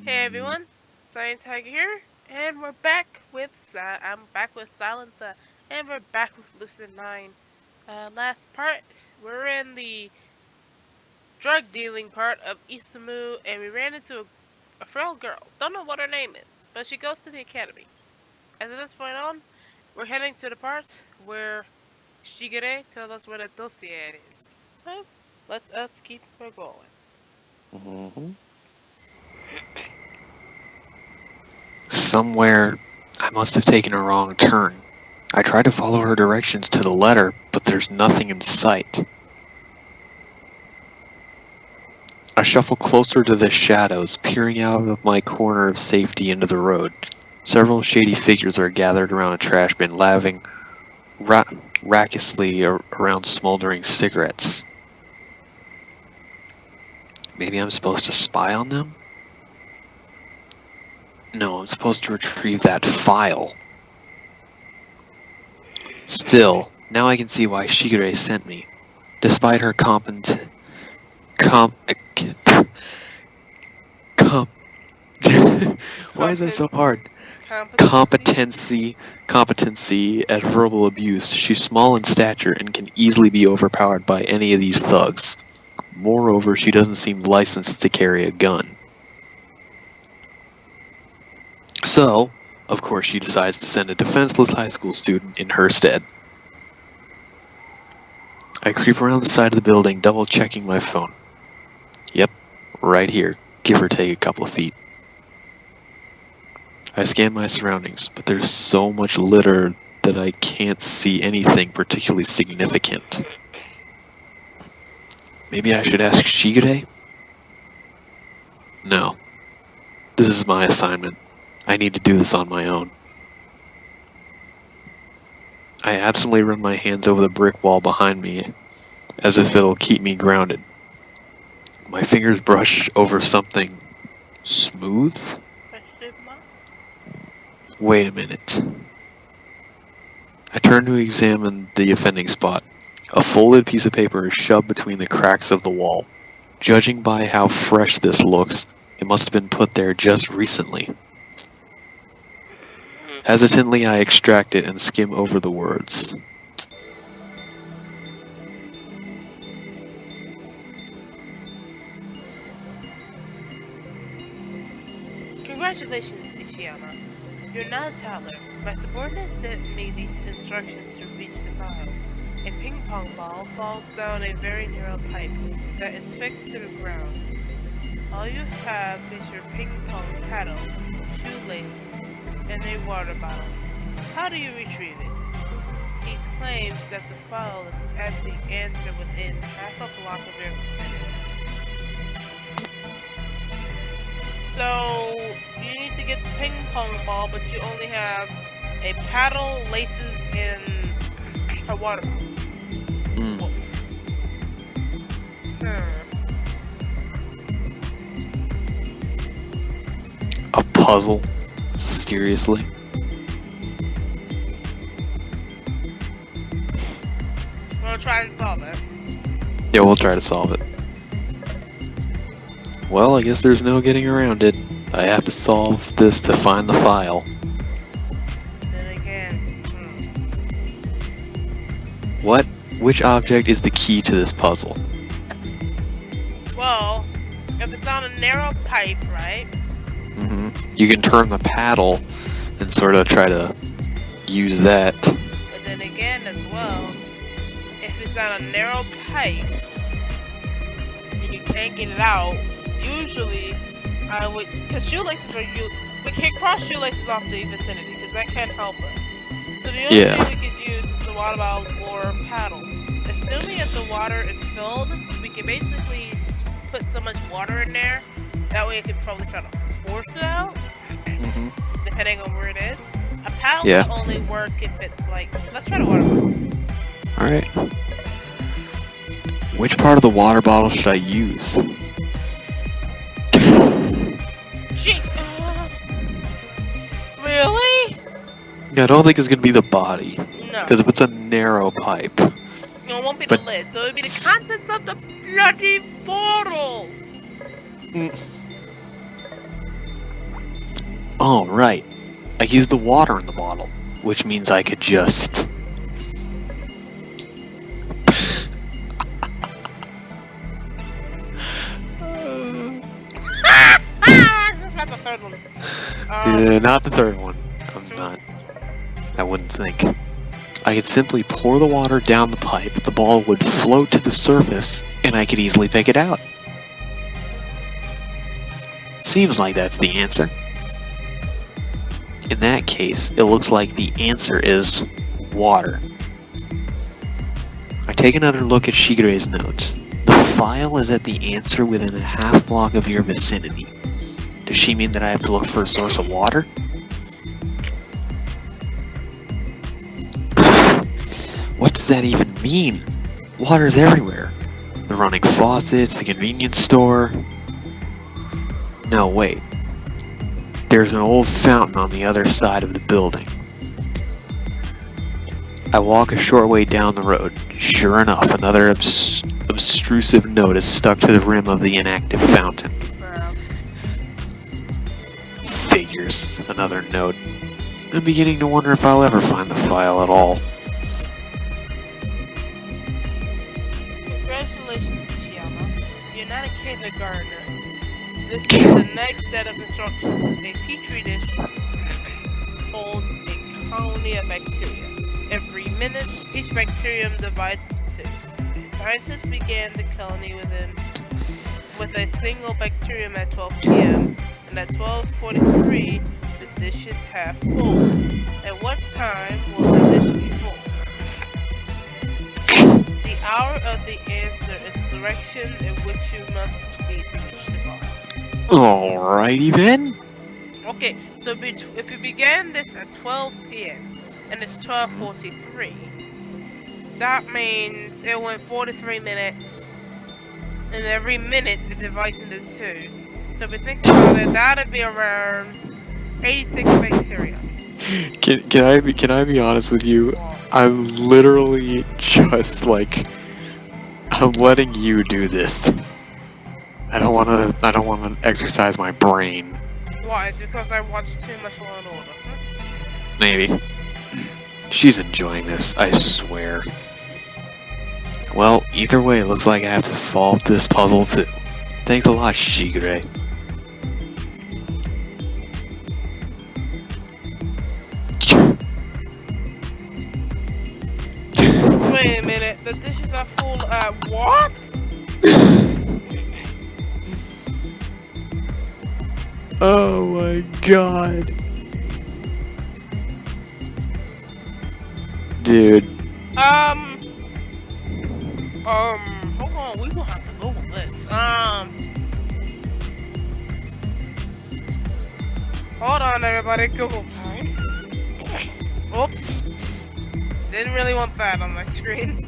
Hey everyone, Science Tiger here, and we're back with I'm back with Silencer, and we're back with Lucid9. Last part, we're in the drug dealing part of Isamu, and we ran into a frail girl. Don't know what her name is, but she goes to the academy. As of this point on, we're heading to the part where Shigure tells us where the dossier is. So, let us keep her going. hmm Somewhere I must have taken a wrong turn. I tried to follow her directions to the letter, but there's nothing in sight. I shuffle closer to the shadows, peering out of my corner of safety into the road. Several shady figures are gathered around a trash bin, laughing ra- raucously around smoldering cigarettes. Maybe I'm supposed to spy on them? No, I'm supposed to retrieve that file. Still, now I can see why Shigure sent me. Despite her com, com, why is that Compet- so hard? Competency? Competency at verbal abuse. She's small in stature and can easily be overpowered by any of these thugs. Moreover, she doesn't seem licensed to carry a gun. So, of course, she decides to send a defenseless high school student in her stead. I creep around the side of the building, double checking my phone. Yep, right here, give or take a couple of feet. I scan my surroundings, but there's so much litter that I can't see anything particularly significant. Maybe I should ask Shigure? No, this is my assignment. I need to do this on my own. I absently run my hands over the brick wall behind me, as if it'll keep me grounded. My fingers brush over something smooth? Question mark? Wait a minute. I turn to examine the offending spot. A folded piece of paper is shoved between the cracks of the wall. Judging by how fresh this looks, it must have been put there just recently. Hesitantly, I extract it and skim over the words. Congratulations, Ishiyama. You're now a toddler. My subordinate sent me these instructions to reach the file. A ping pong ball falls down a very narrow pipe that is fixed to the ground. All you have is your ping pong paddle, shoelaces, and a water bottle. How do you retrieve it? He claims that the file is at the answer within half a block of your vicinity. So you need to get the ping pong ball, but you only have a paddle, laces, and a water bottle. Hmm, Hmm. a puzzle? Seriously? We'll try and solve it. Yeah, we'll try to solve it. Well, I guess there's no getting around it. I have to solve this to find the file. Then again, What? Which object is the key to this puzzle? well, if it's on a narrow pipe, right? You can turn the paddle and sort of try to use that. But then again, as well, if it's on a narrow pipe and you can't get it out, usually I would, because shoelaces are you. We can't cross shoelaces off the vicinity because that can't help us. So the only thing Yeah. we could use is the water bottle or paddles. Assuming if the water is filled, we can basically put so much water in there. That way it could probably try to force it out, hmm depending on where it is. A paddle Yeah. will only work if it's like, let's try the water bottle. Alright. Which part of the water bottle should I use? Shit! Really? I don't think it's gonna be the body. No. Because if it's a narrow pipe. No, it won't be the But lid, so it would be the contents of the bloody bottle! mm, Oh, right. I used the water in the bottle, which means I could just... That's not the third one. not the third one. I'm So not. I wouldn't think. I could simply pour the water down the pipe, the ball would float to the surface, and I could easily pick it out. Seems like that's the answer. In that case, it looks like the answer is water. I take another look at Shigure's notes. The file is at the answer within a half block of your vicinity. Does she mean that I have to look for a source of water? What does that even mean? Water's everywhere. The running faucets, the convenience store. No, wait. There's an old fountain on the other side of the building. I walk a short way down the road. Sure enough, another obtrusive note is stuck to the rim of the inactive fountain. Figures. Another note. I'm beginning to wonder if I'll ever find the file at all. Congratulations, Chiyama. You're not a kindergartner. This is the next set of instructions. A petri dish holds a colony of bacteria. Every minute, each bacterium divides into two. Scientists began the colony with a single bacterium at 12 p.m. and at 12:43, the dish is half full. At what time will the dish be full? The hour of the answer is the direction in which you must proceed to reach the bar. Alrighty then. Okay, so if you began this at 12 p.m. and it's 12:43, that means it went 43 minutes, and every minute it divides into two. So if you think about it, that'd be around 86 bacteria. Can I be honest with you? I'm literally just like, I'm letting you do this. I don't wanna exercise my brain. Why? It's because I watched too much Law and Order. Huh? Maybe. She's enjoying this, I swear. Well, either way, it looks like I have to solve this puzzle too. Thanks a lot, Shigure. Wait a minute, the dishes are full at what? Oh my god. Dude. Hold on, we will have to Google this. Hold on everybody, Google time. Oops. Didn't really want that on my screen.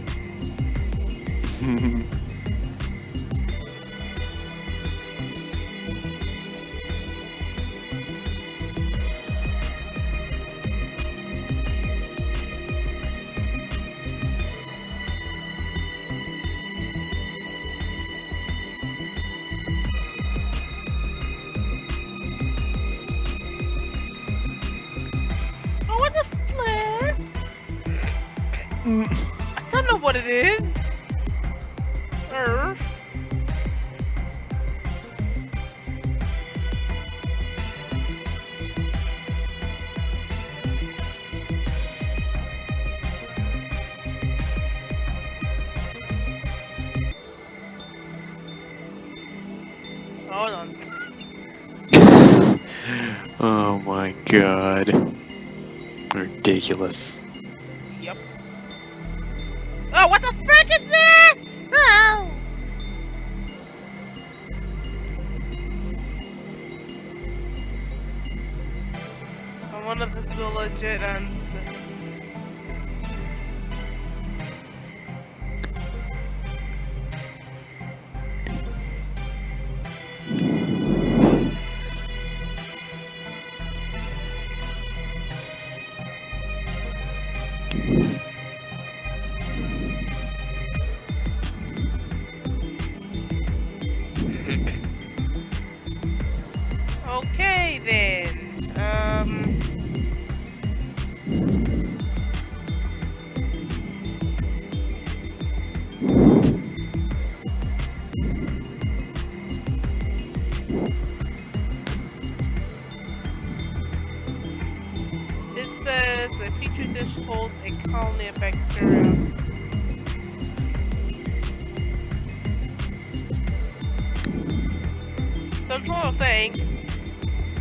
Oh, what the flip? I don't know what it is. Earth. Hold on. Oh my god. Ridiculous. Yep. Oh, what the frick is this? Oh. I wonder if this is a legit answer. Okay then. holds a colony of bacteria. So I'm trying to think.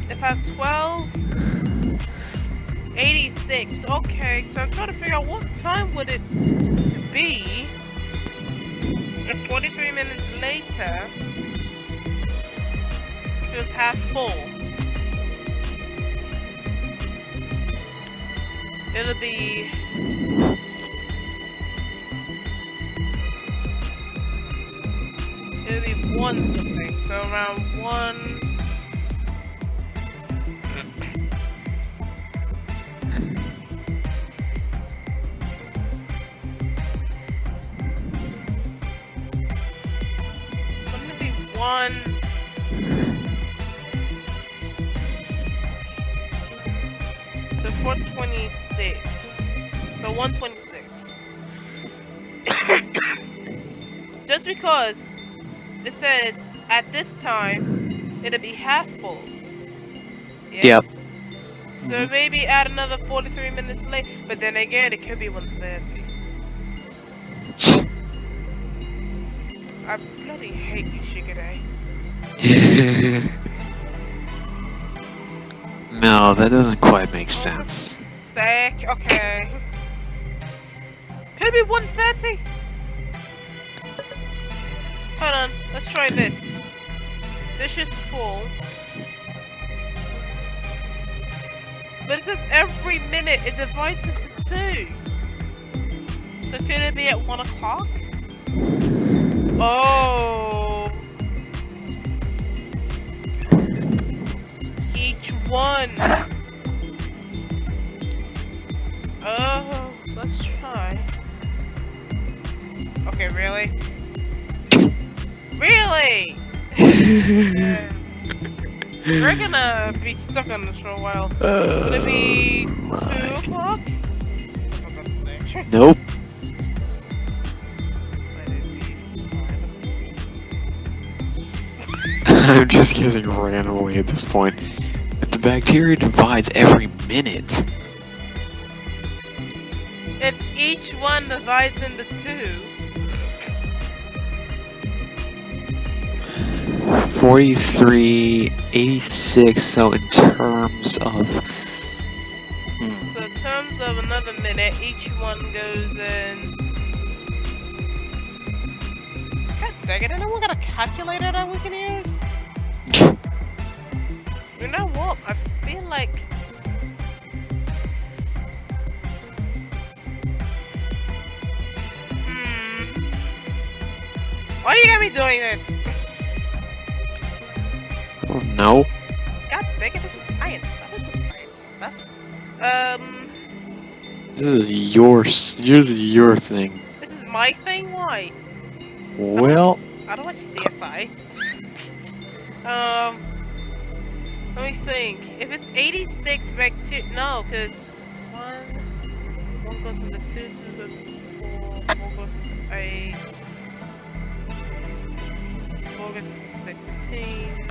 If I have 1286, okay, so I'm trying to figure out what time would it be if 43 minutes later it was half full. It'll be one something, so around 1. Wouldn't it be 1? So 426. So 126. Just because it says at this time it'll be half full. Yeah? Yep. So maybe add another 43 minutes late, but then again it could be 130. I bloody hate you, Shigure. No, that doesn't quite make sense. Sick, okay. Could it be 130? Hold on, let's try this. This is full. But it says every minute it divides into 2. So could it be at 1 o'clock? Oh. Each one. Oh, let's try. Okay, really? Really? Yeah. We're gonna be stuck on this for a while. Would it be 2 o'clock? For God's sake. Nope. Let it be 5. I'm just guessing randomly at this point. If the bacteria divides every minute, If each one divides into 2, 43, 86, so in terms of... so in terms of another minute, each one goes in. God dang it, I know we got a calculator that we can use. You know what? I feel like. Why do you got me doing this? Oh, no. God dang it, this is science. That was science stuff. This is your thing. This is my thing? Why? Well, I don't watch CSI. Let me think. If it's 86 bacteria, no, because 1 goes into 2, 2 goes into 4, 4 goes into 8, 4 goes into 16,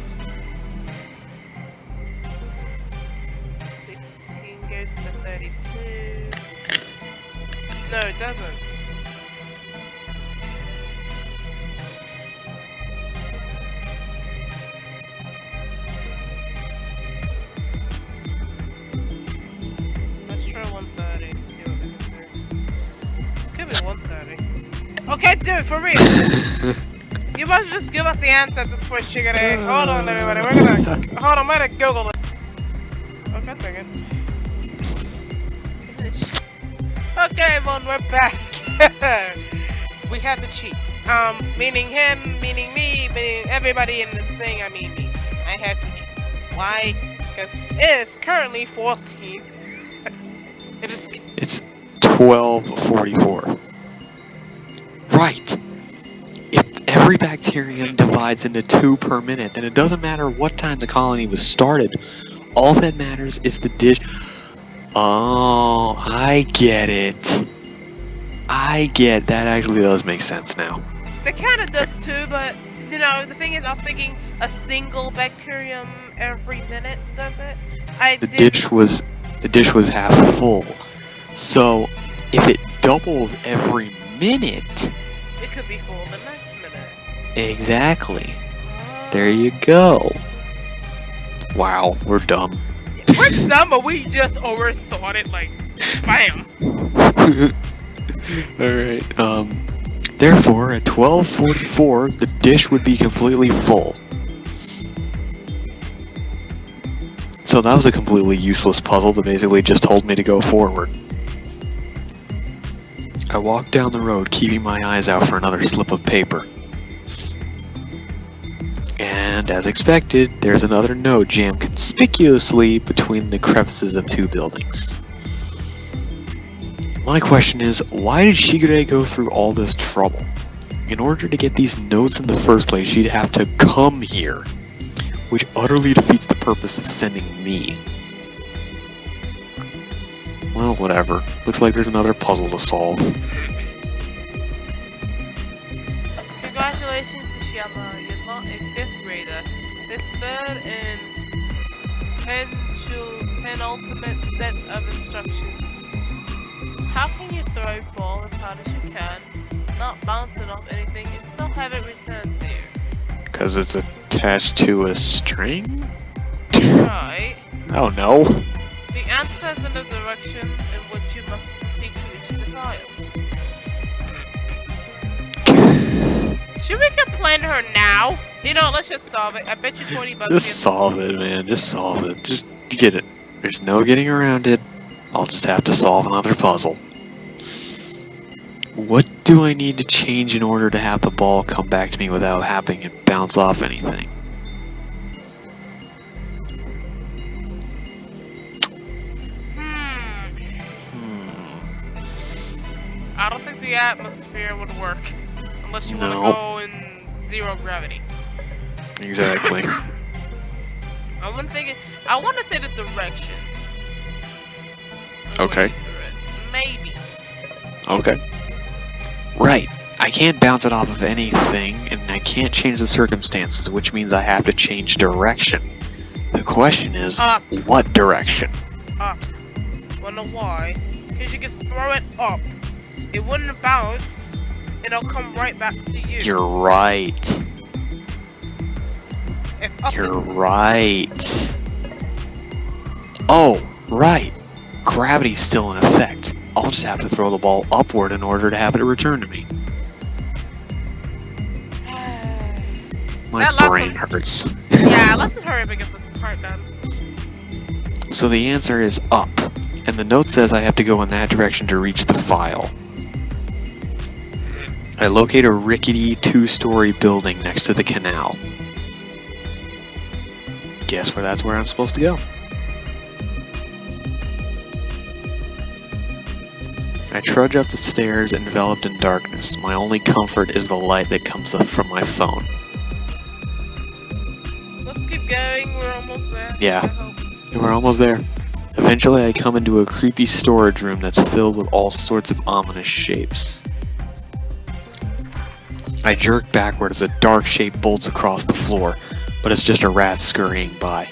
16 goes into 32. No, it doesn't. Let's try 130. See what we can do. Could be 130. Okay, dude, for real. You must just give us the answer at this point, Shigure. Hold on, everybody. We're gonna Google it. Okay, dang it. Okay, everyone, we're back. We had to cheat. Meaning him, meaning me, meaning everybody in this thing. I mean me. I had to cheat. Why? Because it is currently 14. It is. it's 12:44. Right. If every bacterium divides into 2 per minute, then it doesn't matter what time the colony was started. All that matters is the dish. Oh, I get it. That actually does make sense now. It kind of does too, but you know, the thing is, I was thinking a single bacterium every minute does it. The dish was half full. So, if it doubles every minute, It could be full the next minute. exactly. There you go. Wow, we're dumb. We're dumb, but we just overthought it. Like, bam. Alright, therefore, at 12:44, the dish would be completely full. So that was a completely useless puzzle that basically just told me to go forward. I walked down the road, keeping my eyes out for another slip of paper. And as expected, there's another note jammed conspicuously between the crevices of two buildings. My question is, why did Shigure go through all this trouble? In order to get these notes in the first place, she'd have to come here, which utterly defeats the purpose of sending me. Well, whatever. Looks like there's another puzzle to solve. Congratulations, Ishiyama. You're not a 5th grader. This third and penultimate set of instructions. How can you throw a ball as hard as you can, not bounce it off anything, and still have it returned to you? Because it's attached to a string? Right. Oh no. The answer is in the direction in which you must proceed to reach the file. Should we complain to her now? You know, let's just solve it. I bet you 20 bucks. Just solve it, man. Just solve it. Just get it. There's no getting around it. I'll just have to solve another puzzle. What do I need to change in order to have the ball come back to me without having it bounce off anything? I don't think the atmosphere would work unless you want to go in 0 gravity. Exactly. I want to say the direction. Okay. Maybe. Okay. Right. I can't bounce it off of anything, and I can't change the circumstances, which means I have to change direction. The question is, up. What direction? Up. Wanna know why? Because you can throw it up. It wouldn't bounce, and it'll come right back to you. You're right. You're right. Oh, right. Gravity's still in effect. I'll just have to throw the ball upward in order to have it return to me. My brain hurts. Yeah, let's hurry up and get this part done. So the answer is up, and the note says I have to go in that direction to reach the file. I locate a rickety 2-story building next to the canal. Guess that's where I'm supposed to go. I trudge up the stairs enveloped in darkness. My only comfort is the light that comes up from my phone. Let's keep going, we're almost there. Yeah, we're almost there. Eventually I come into a creepy storage room that's filled with all sorts of ominous shapes. I jerk backward as a dark shape bolts across the floor, but it's just a rat scurrying by.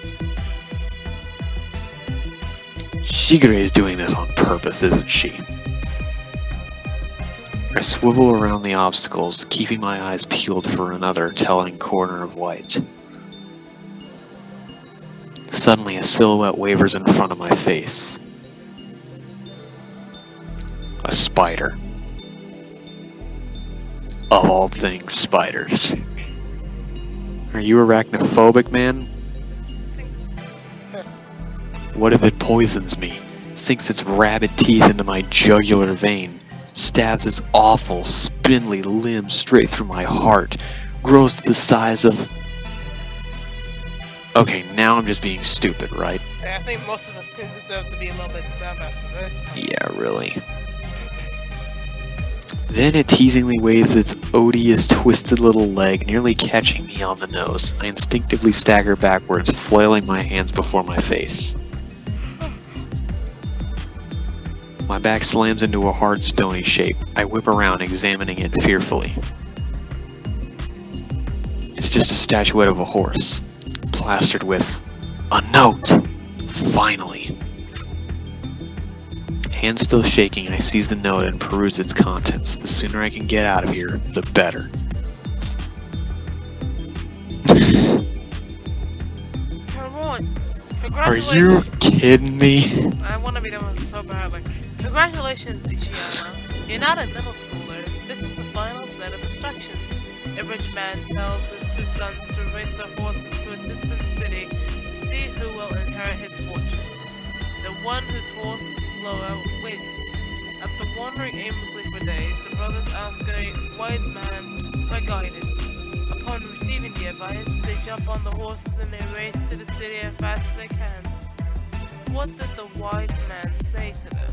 Shigure is doing this on purpose, isn't she? I swivel around the obstacles, keeping my eyes peeled for another telling corner of white. Suddenly, a silhouette wavers in front of my face. A spider. Of all things, spiders. Are you arachnophobic, man? What if it poisons me, sinks its rabid teeth into my jugular vein, stabs its awful, spindly limb straight through my heart, grows to the size of... Okay, now I'm just being stupid, right? I think most of us can deserve to be a little bit dumb after this. Yeah, really. Then it teasingly waves its odious, twisted little leg, nearly catching me on the nose. I instinctively stagger backwards, flailing my hands before my face. My back slams into a hard, stony shape. I whip around, examining it fearfully. It's just a statuette of a horse, plastered with a note. Finally. Hand still shaking, I seize the note and peruse its contents. The sooner I can get out of here, the better. Come on. Are you Congratulations. kidding me? I want to be the one so bad. Like, congratulations, Ishiyama. You're not a middle schooler. This is the final set of instructions. A rich man tells his two sons to race their horses to a distant city to see who will inherit his fortune. The one whose horse is slower wins. After wandering aimlessly for days, the brothers ask a wise man for guidance. Upon receiving the advice, they jump on the horses and they race to the city as fast as they can. What did the wise man say to them?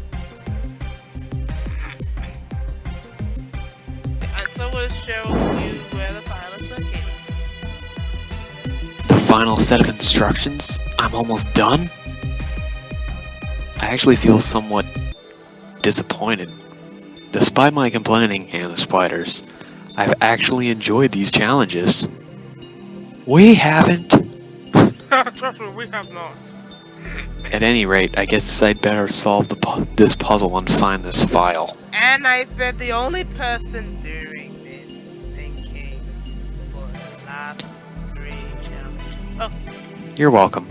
The answer will show you where the final is located. The final set of instructions? I'm almost done? I actually feel somewhat disappointed. Despite my complaining and the spiders, I've actually enjoyed these challenges. We haven't. Trust me, we have not. At any rate, I guess I'd better solve this puzzle and find this file. And I've been the only person doing this thinking for the last 3 challenges. Oh, You're welcome.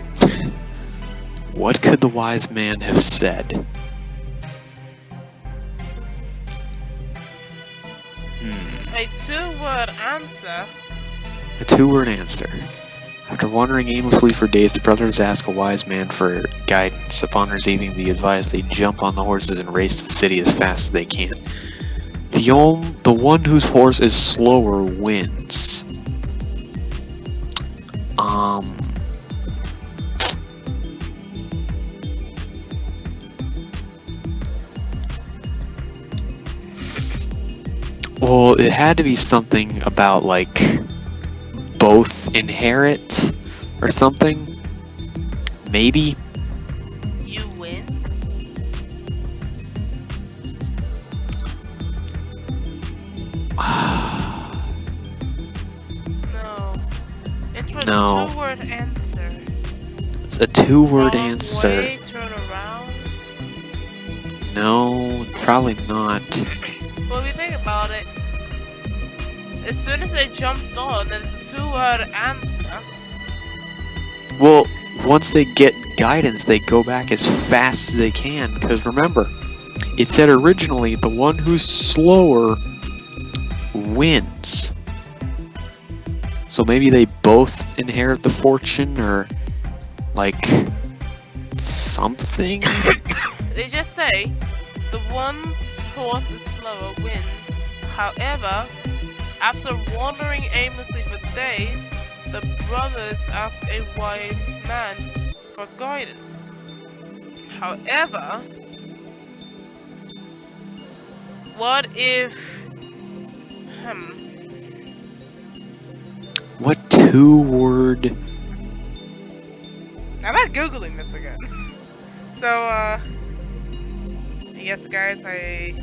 What could the wise man have said? a 2-word answer. A 2-word answer. After wandering aimlessly for days, the brothers ask a wise man for guidance. Upon receiving the advice, they jump on the horses and race to the city as fast as they can. The one whose horse is slower wins. Well, it had to be something about, like, both inherit or something. Maybe. You win. No. It's a No. 2-word answer. It's a 2-word Wrong answer. way, turn around. No, probably not. Well, if you think about it, as soon as they jumped on, it's a 2-word answer. Well, once they get guidance, they go back as fast as they can. Because remember, it said originally the one who's slower wins. So maybe they both inherit the fortune, or like something. They just say the one's horse is slower wins. However, after wandering aimlessly for days, the brothers ask a wise man for guidance. However, what if... What 2-word? I'm not Googling this again. So, yes guys, I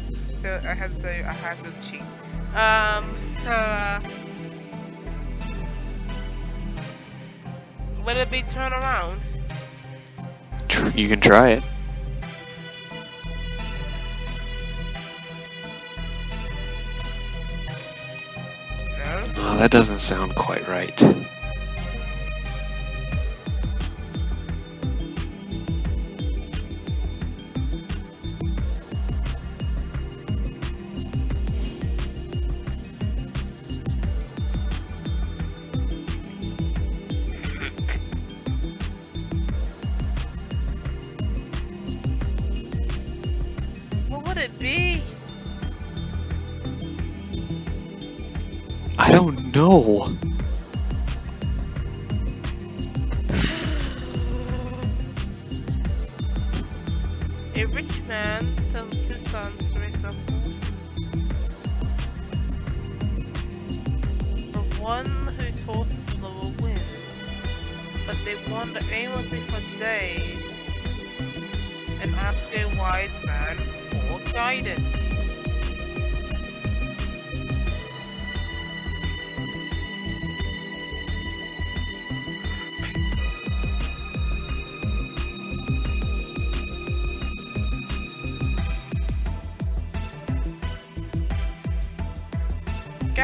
had to cheat. Would it be turn around? You can try it. No? Oh, that doesn't sound quite right. What would it be? I don't know. A rich man tells 2 sons to raise their horses. The one whose horse is slower wins, but they wander aimlessly for days and ask a wise man for guidance.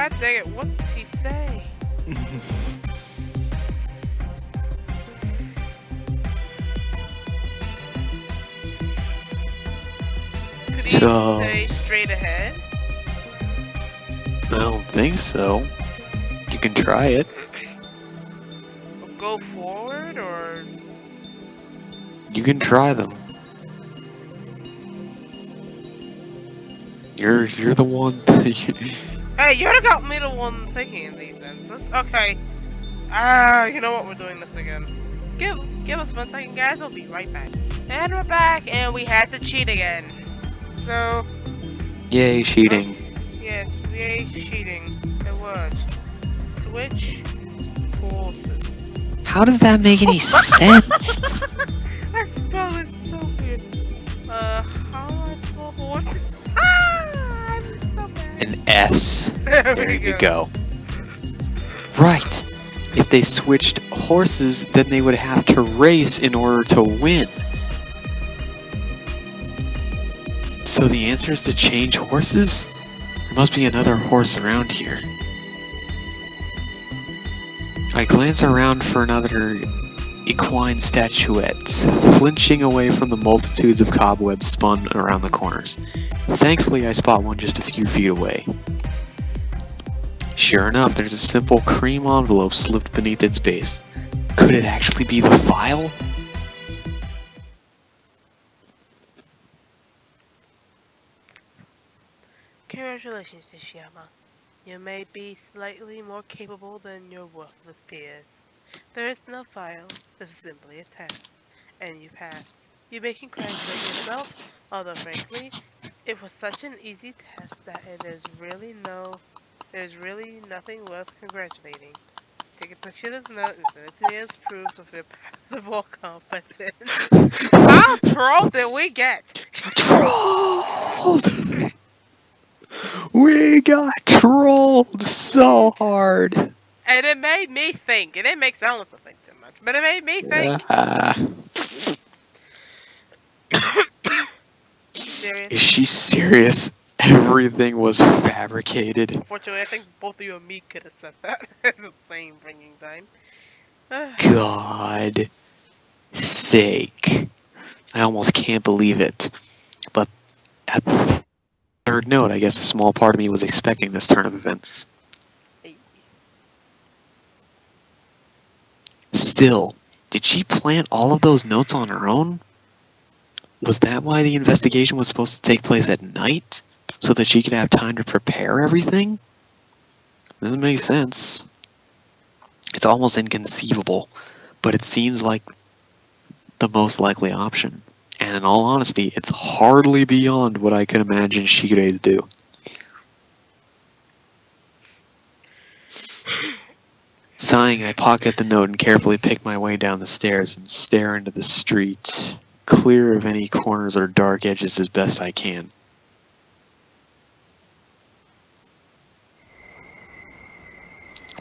God dang it, what did he say? Could he So, say straight ahead? I don't think so. You can try it. Or go forward, or... You can try them. You're the one. Hey, you're the one thinking in these senses. Okay. You know what? We're doing this again. Give us 1 second, guys. We'll be right back. And we're back, and we had to cheat again. So, Yay, cheating. yes, we're cheating. It was switch horses. How does that make any sense? I spelled it so weird. How do I spell horses? I'm so bad. An S. There There we you go. go. Right. If they switched horses, then they would have to race in order to win. So the answer is to change horses? There must be another horse around here. I glance around for another equine statuette, flinching away from the multitudes of cobwebs spun around the corners. Thankfully, I spot one just a few feet away. Sure enough, there's a simple cream envelope slipped beneath its base. Could it actually be the file? Congratulations, Nishiyama. You may be slightly more capable than your worthless peers. There is no file, this is simply a test, and you pass. You may congratulate yourself, although frankly, it was such an easy test that there's really nothing worth congratulating. Take a picture of this note and send it to me as proof of your passive or competence. How trolled did we get? Trolled! We got trolled so hard. And it made me think. It didn't make Silence think too much, but it made me think. Serious? Is she serious? Everything was fabricated. Unfortunately, I think both of you and me could have said that at the same ringing time. God sake. I almost can't believe it. But at the third note, I guess a small part of me was expecting this turn of events. Still, did she plant all of those notes on her own? Was that why the investigation was supposed to take place at night? So that she could have time to prepare everything? Doesn't make sense. It's almost inconceivable, but it seems like the most likely option. And in all honesty, it's hardly beyond what I could imagine Shigure to do. Sighing, I pocket the note and carefully pick my way down the stairs and stare into the street, clear of any corners or dark edges as best I can.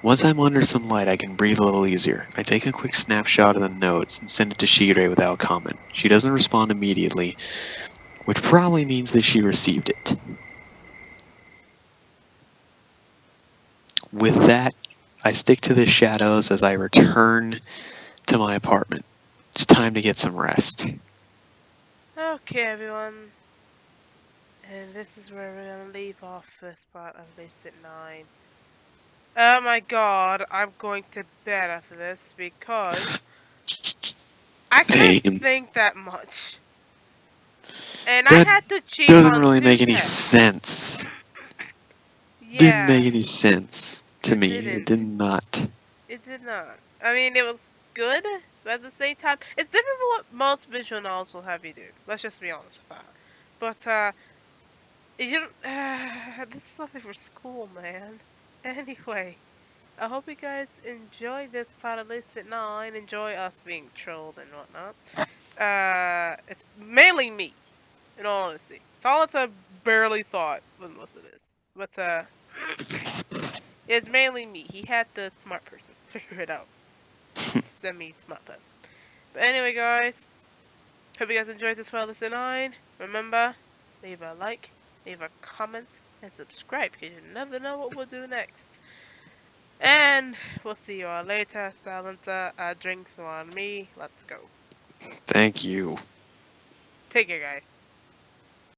Once I'm under some light, I can breathe a little easier. I take a quick snapshot of the notes and send it to Shigure without comment. She doesn't respond immediately, which probably means that she received it. With that, I stick to the shadows as I return to my apartment. It's time to get some rest. Okay, everyone. And this is where we're gonna leave off this part of Lucid9. Oh my god, I'm going to bed after this because I Same. can't think that much. And That I had to cheat doesn't on really 2 make any tests. sense. Yeah. Didn't make any sense to me. It didn't. did not. It did not. I mean, it was good, but at the same time, it's different from what most visual novels will have you do. Let's just be honest with that. But, you don't, this is something for school, man. Anyway, I hope you guys enjoy this part of Lucid9, enjoy us being trolled and whatnot. It's mainly me, in all honesty. Solita barely thought when most of this. But, it's mainly me. He had the smart person figure it out. Semi-smart person. But anyway, guys, hope you guys enjoyed this part of Lucid9. Remember, leave a like, leave a comment, and subscribe because you never know what we'll do next. And we'll see you all later. Silenta, drinks on me. Let's go. Thank you. Take care, guys.